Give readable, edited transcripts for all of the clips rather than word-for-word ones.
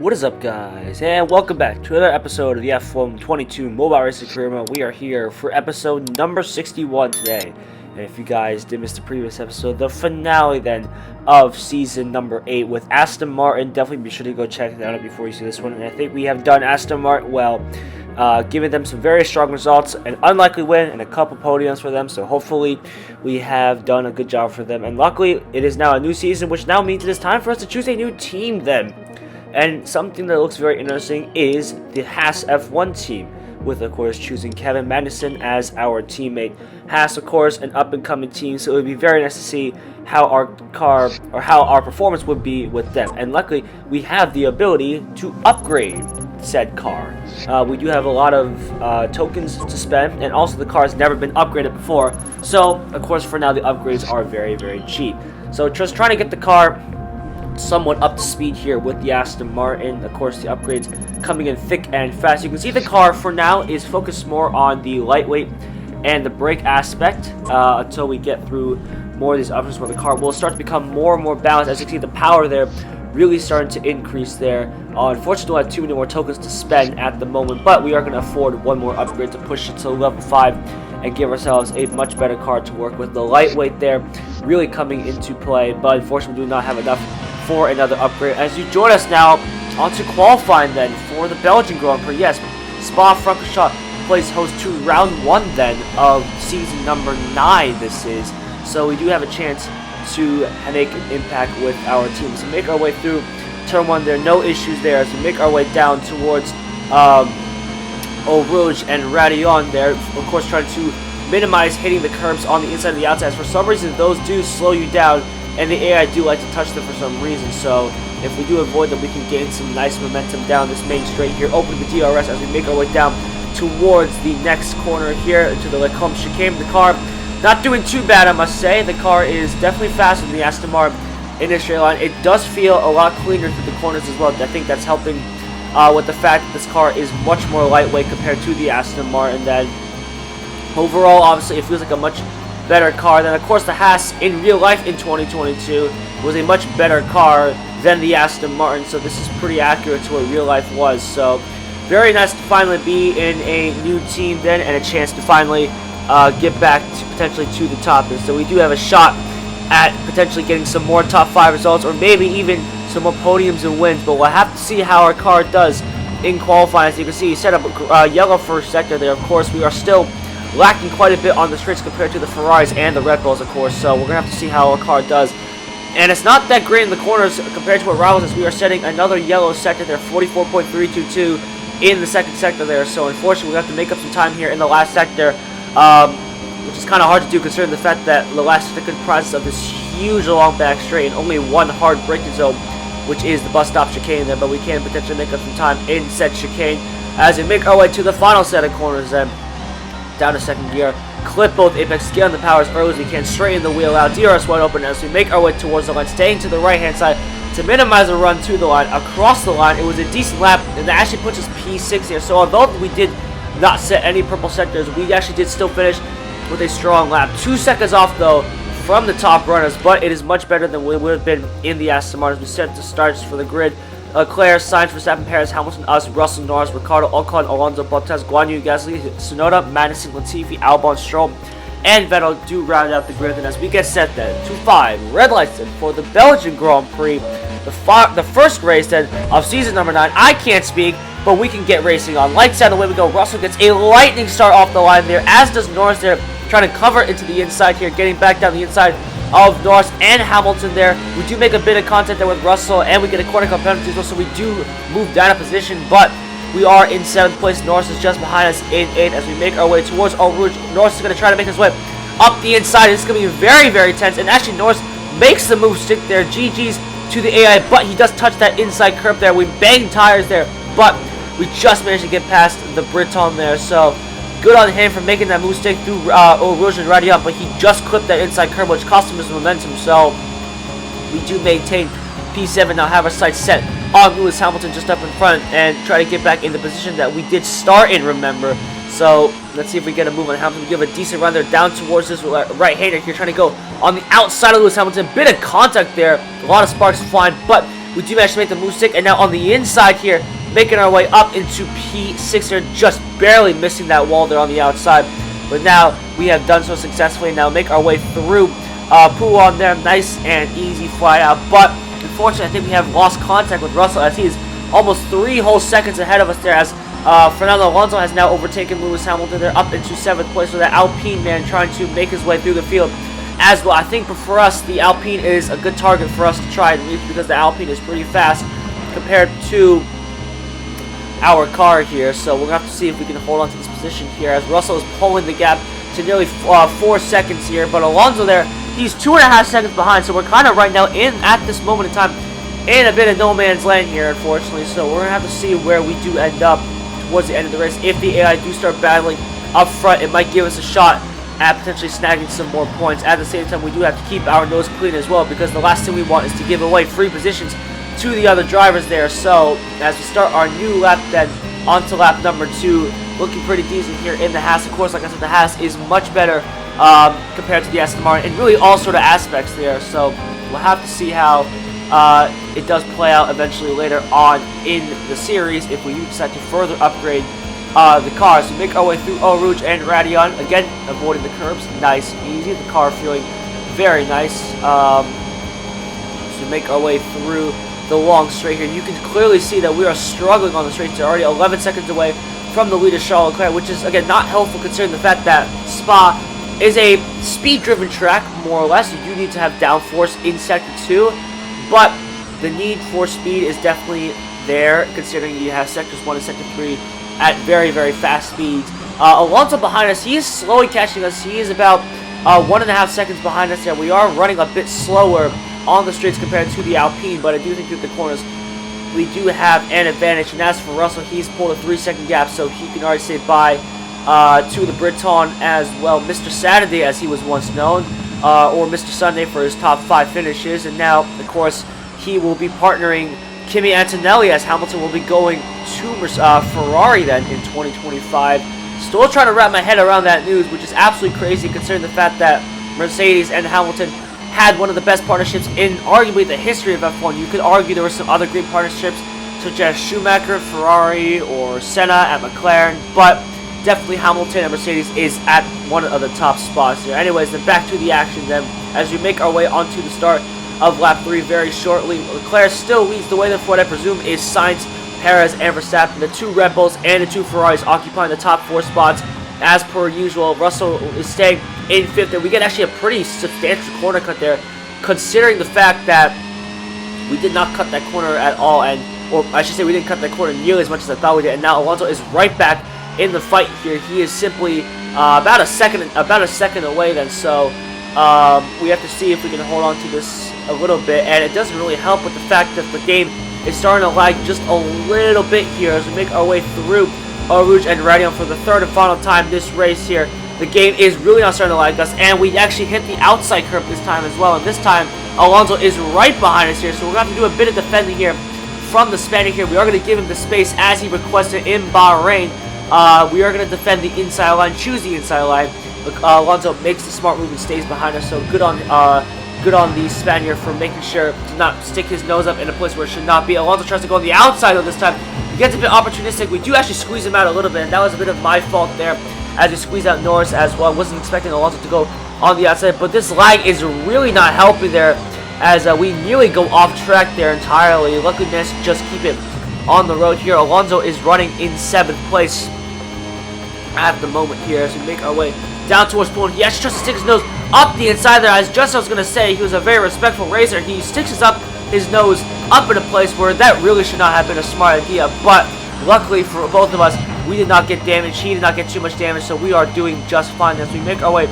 What is up, guys, and welcome back to another episode of the F122 Mobile Racing Career Mode. We are here for episode number 61 today. And if you guys did miss the previous episode, the finale then of season number 8 with Aston Martin, definitely be sure to go check that out before you see this one. And I think we have done Aston Martin well, giving them some very strong results, an unlikely win, and a couple podiums for them. So hopefully we have done a good job for them. And luckily, it is now a new season, which now means it is time for us to choose a new team then. And something that looks very interesting is the Haas F1 team, with, of course, choosing Kevin Magnussen as our teammate. Haas, of course, an up-and-coming team, so it would be very nice to see how our car, or how our performance would be with them. And luckily, we have the ability to upgrade said car. We do have a lot of tokens to spend, and also the car has never been upgraded before. So, of course, for now, the upgrades are very, very cheap. So, just trying to get the car somewhat up to speed here with the Aston Martin. Of course, the upgrades coming in thick and fast. You can see the car for now is focused more on the lightweight and the brake aspect until we get through more of these options where the car will start to become more and more balanced. As you can see, the power there really starting to increase there. Unfortunately, we don't have too many more tokens to spend at the moment, but we are going to afford one more upgrade to push it to level 5 and give ourselves a much better car to work with. The lightweight there really coming into play, but unfortunately we do not have enough for another upgrade. As you join us now onto qualifying then for the Belgian Grand Prix. Yes, Spa-Francorchamps plays host to round 1 then of season number 9 this is. So we do have a chance to make an impact with our team. So make our way through turn 1 there, no issues there as we make our way down towards Eau Rouge and Radion there. Of course, trying to minimize hitting the curbs on the inside and the outside. As for some reason, those do slow you down, and the AI do like to touch them for some reason. So if we do avoid them, we can gain some nice momentum down this main straight here. Open the DRS as we make our way down towards the next corner here to the Lecombe chicane. The car not doing too bad, I must say. The car is definitely faster than the Aston Martin in this straight line. It does feel a lot cleaner through the corners as well. I think that's helping with the fact that this car is much more lightweight compared to the Aston Martin. That overall, obviously, it feels like a much better car. Then, of course, the Haas in real life in 2022 was a much better car than the Aston Martin. So this is pretty accurate to what real life was. So very nice to finally be in a new team then, and a chance to finally get back to potentially to the top. And so we do have a shot at potentially getting some more top 5 results, or maybe even some more podiums and wins. But we'll have to see how our car does in qualifying. As you can see, set up yellow first sector there. Of course, we are still lacking quite a bit on the straights compared to the Ferraris and the Red Bulls, of course. So we're going to have to see how our car does. And it's not that great in the corners compared to what rivals is. We are setting another yellow sector there, 44.322 in the second sector there. So unfortunately, we have to make up some time here in the last sector, which is kind of hard to do considering the fact that the last sector comprises of this huge long back straight and only one hard braking zone, which is the bus stop chicane there. But we can potentially make up some time in said chicane as we make our way to the final set of corners then. Down to second gear, clip both apex, scaling the power as early as we can, straighten the wheel out, DRS wide open as we make our way towards the line, staying to the right hand side to minimize the run to the line. Across the line, it was a decent lap, and that actually puts us P6 here. So although we did not set any purple sectors, we actually did still finish with a strong lap. 2 seconds off though from the top runners, but it is much better than we would have been in the Aston Martin. We set the starts for the grid. Leclerc, Sainz, Verstappen, Perez, Hamilton, us, Russell, Norris, Ricciardo, Ocon, Alonso, Bottas, Guan Yu, Gasly, Tsunoda, Magnussen, Latifi, Albon, Stroll, and Vettel do round out the grid. And as we get set then to 5 red lights then for the Belgian Grand Prix, the first race then of season number 9. I can't speak, but we can get racing on. Lights out, away we go. Russell gets a lightning start off the line there, as does Norris there, trying to cover into the inside here, getting back down the inside of Norris and Hamilton there. We do make a bit of contact there with Russell, and we get a corner car penalty as well, so we do move down a position, but we are in 7th place. Norris is just behind us in 8th as we make our way towards Eau Rouge. Norris is going to try to make his way up the inside. This is going to be very, very tense, and actually Norris makes the move stick there. GG's to the AI, but he does touch that inside curb there. We bang tires there, but we just managed to get past the Breton there, so good on him for making that move stick through Eau Rouge and Radion, but he just clipped that inside curb, which cost him his momentum. So we do maintain P7 now, have our sights set on Lewis Hamilton just up in front and try to get back in the position that we did start in, remember. So let's see if we get a move on Hamilton. We give a decent run there down towards this right-hander here, trying to go on the outside of Lewis Hamilton. Bit of contact there, a lot of sparks flying, but we do manage to make the move stick, and now on the inside here, making our way up into P6 here, just barely missing that wall there on the outside. But now we have done so successfully. Now make our way through Poo on there, nice and easy fly out. But unfortunately, I think we have lost contact with Russell as he is almost 3 whole seconds ahead of us there, as Fernando Alonso has now overtaken Lewis Hamilton there up into 7th place with that Alpine man trying to make his way through the field as well. I think for us, the Alpine is a good target for us to try and reach because the Alpine is pretty fast compared to our car here. So we're going to have to see if we can hold on to this position here as Russell is pulling the gap to nearly 4 seconds here. But Alonso there, he's 2.5 seconds behind. So we're kind of right now at this moment in time in a bit of no man's land here, unfortunately. So we're going to have to see where we do end up towards the end of the race. If the AI do start battling up front, it might give us a shot at potentially snagging some more points. At the same time, we do have to keep our nose clean as well, because the last thing we want is to give away free positions to the other drivers there. So as we start our new lap then onto lap number 2, looking pretty decent here in the Haas. Of course, like I said, the Haas is much better compared to the Aston Martin in really all sort of aspects there. So we'll have to see how it does play out eventually later on in the series if we decide to further upgrade the cars. So make our way through Eau Rouge and Radion, again avoiding the curbs, nice and easy. The car feeling very nice. So make our way through the long straight here. You can clearly see that we are struggling on the straights. They're already 11 seconds away from the leader Charles Leclerc, which is again not helpful considering the fact that Spa is a speed-driven track, more or less. You do need to have downforce in Sector 2, but the need for speed is definitely there, considering you have Sectors 1 and Sector 3 at very, very fast speeds. Alonso behind us, he is slowly catching us. He is about 1.5 seconds behind us there. We are running a bit slower on the straights compared to the Alpine, but I do think through the corners we do have an advantage. And as for Russell, he's pulled a 3-second gap, so he can already say bye to the Breton as well. Mr. Saturday, as he was once known, or Mr. Sunday for his top 5 finishes. And now, of course, he will be partnering Kimi Antonelli as Hamilton will be going to Ferrari then in 2025. Still trying to wrap my head around that news, which is absolutely crazy considering the fact that Mercedes and Hamilton had one of the best partnerships in arguably the history of F1. You could argue there were some other great partnerships such as Schumacher, Ferrari, or Senna at McLaren, but definitely Hamilton and Mercedes is at one of the top spots here. Anyways, then back to the action then as we make our way onto the start of lap 3 very shortly. Leclerc still leads the way then for what I presume is Sainz, Perez, and Verstappen. The 2 Red Bulls and the 2 Ferraris occupying the top 4 spots as per usual. Russell is staying in 5th, and we get actually a pretty substantial corner cut there, considering the fact that we did not cut that corner at all, or I should say we didn't cut that corner nearly as much as I thought we did. And now Alonso is right back in the fight here. He is simply about a second away then. So we have to see if we can hold on to this a little bit, and it doesn't really help with the fact that the game is starting to lag just a little bit here as we make our way through Eau Rouge and Radion for the 3rd and final time this race here. The game is really not starting to lag us, and we actually hit the outside curb this time as well, and this time Alonso is right behind us here, so we're going to have to do a bit of defending here from the Spaniard here. We are going to give him the space as he requested in Bahrain. We are going to defend the inside line, choose the inside line. Alonso makes the smart move and stays behind us, so good on the Spaniard for making sure to not stick his nose up in a place where it should not be. Alonso tries to go on the outside though this time. He gets a bit opportunistic. We do actually squeeze him out a little bit, and that was a bit of my fault there as we squeeze out Norris as well. I wasn't expecting Alonso to go on the outside, but this lag is really not helping there as we nearly go off track there entirely. Luckily, just keep it on the road here. Alonso is running in 7th place at the moment here as we make our way down towards Pool. He actually tries to stick his nose up the inside there. As just I was going to say, he was a very respectful racer. He sticks his nose up in a place where that really should not have been a smart idea. But luckily for both of us, we did not get damaged. He did not get too much damage, so we are doing just fine as we make our way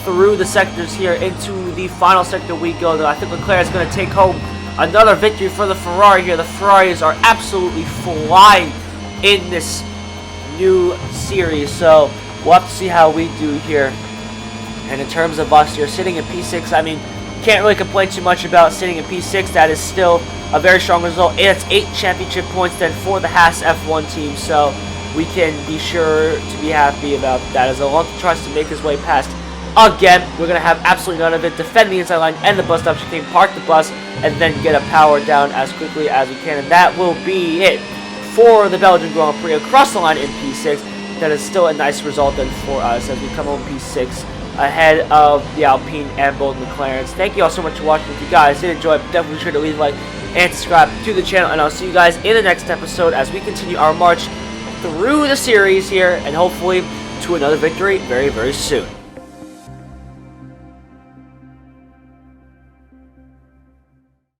through the sectors here into the final sector we go. Though I think Leclerc is going to take home another victory for the Ferrari here. The Ferraris are absolutely flying in this new series, so we'll have to see how we do here. And in terms of us here, sitting in P6, I mean, can't really complain too much about sitting in P6. That is still a very strong result. It's 8 championship points then for the Haas F1 team, so we can be sure to be happy about that as Alonso tries to make his way past again. We're going to have absolutely none of it. Defend the inside line and the bus stop chicane, park the bus, and then get a power down as quickly as we can. And that will be it for the Belgian Grand Prix across the line in P6. That is still a nice result then for us as we come home P6 ahead of the Alpine and both McLarens. Thank you all so much for watching. If you guys did enjoy it, definitely be sure to leave a like and subscribe to the channel. And I'll see you guys in the next episode as we continue our march through the series here and hopefully to another victory very, very soon.